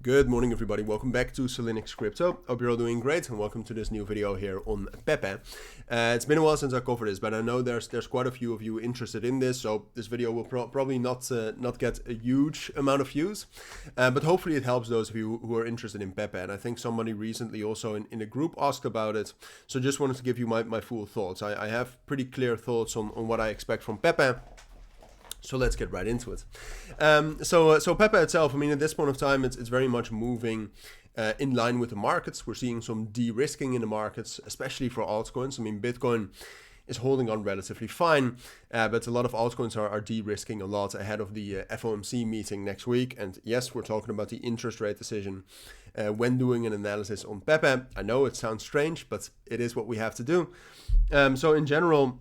Good morning everybody, welcome back to cilinixfxcapital. Hope you're all doing great and welcome to this new video here on Pepe. It's been a while since I covered this, but I know there's quite a few of you interested in this, so this video will probably not get a huge amount of views, but hopefully it helps those of you who are interested in Pepe. And I think somebody recently also in a group asked about it, so just wanted to give you my full thoughts. I have pretty clear thoughts on what I expect from Pepe. So let's get right into it. So Pepe itself, I mean, at this point of time, it's very much moving in line with the markets. We're seeing some de-risking in the markets, especially for altcoins. I mean, Bitcoin is holding on relatively fine, but a lot of altcoins are de-risking a lot ahead of the FOMC meeting next week. And yes, we're talking about the interest rate decision when doing an analysis on Pepe. I know it sounds strange, but it is what we have to do. So in general,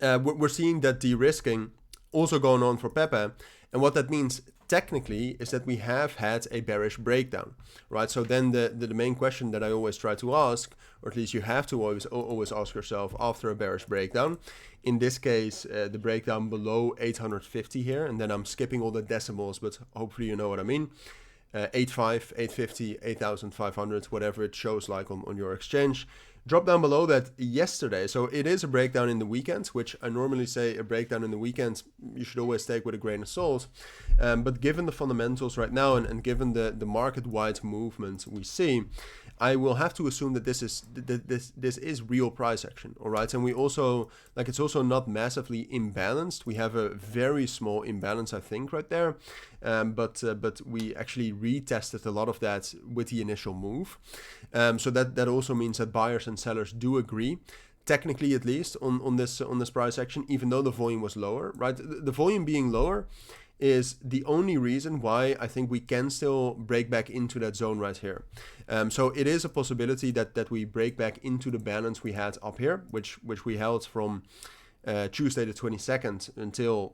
we're seeing that de-risking also going on for Pepe, and what that means technically is that we have had a bearish breakdown, right? So then the main question that I always try to ask, or at least you have to always ask yourself after a bearish breakdown, in this case the breakdown below 850 here, and then I'm skipping all the decimals, but hopefully you know what I mean. 85, 850, 8500, whatever it shows like on your exchange. Drop down below that yesterday. So it is a breakdown in the weekend, which I normally say a breakdown in the weekend you should always take with a grain of salt. But given the fundamentals right now and given the market-wide movement we see, I will have to assume that this is real price action, all right? And we also, like, it's also not massively imbalanced. We have a very small imbalance, I think, right there. But we actually retested a lot of that with the initial move. So that also means that buyers and sellers do agree, technically at least, on this price action, even though the volume was lower, right? The volume being lower is the only reason why I think we can still break back into that zone right here. So it is a possibility that we break back into the balance we had up here, which we held from Tuesday the 22nd until,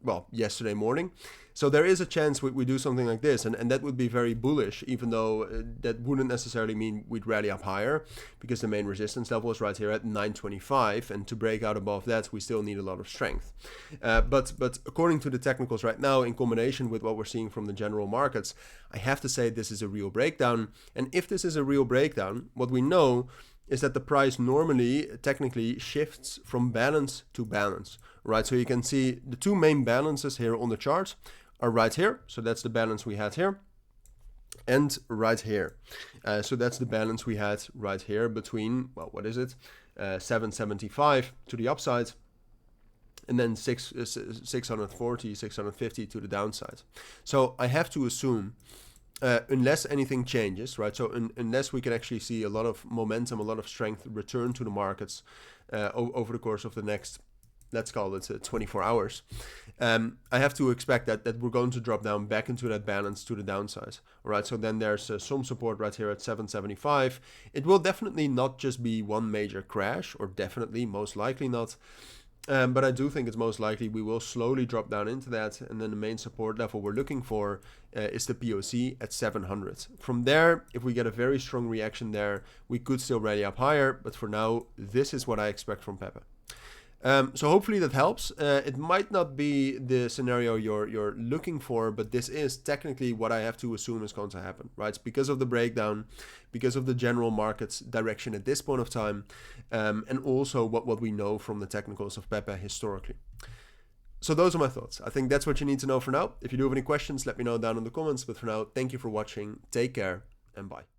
well, yesterday morning. So there is a chance we do something like this, and that would be very bullish, even though that wouldn't necessarily mean we'd rally up higher, because the main resistance level is right here at 925, and to break out above that we still need a lot of strength. But according to the technicals right now, in combination with what we're seeing from the general markets, I have to say this is a real breakdown. And if this is a real breakdown, what we know is that the price normally technically shifts from balance to balance, right? So you can see the two main balances here on the chart are right here. So that's the balance we had here, and right here. So that's the balance we had right here between, well, what is it? 775 to the upside, and then 640, 650 to the downside. So I have to assume, unless anything changes, right? So unless we can actually see a lot of momentum, a lot of strength return to the markets over the course of the next, let's call it 24 hours, I have to expect that we're going to drop down back into that balance to the downside. All right, so then there's some support right here at 775. It will definitely not just be one major crash, or definitely, most likely not. But I do think it's most likely we will slowly drop down into that, and then the main support level we're looking for is the POC at 700. From there, if we get a very strong reaction there, we could still rally up higher, but for now, this is what I expect from Pepe. So hopefully that helps. It might not be the scenario you're looking for, but this is technically what I have to assume is going to happen, right? It's because of the breakdown, because of the general market's direction at this point of time, and also what we know from the technicals of Pepe historically. So those are my thoughts. I think that's what you need to know for now. If you do have any questions, let me know down in the comments. But for now, thank you for watching. Take care and bye.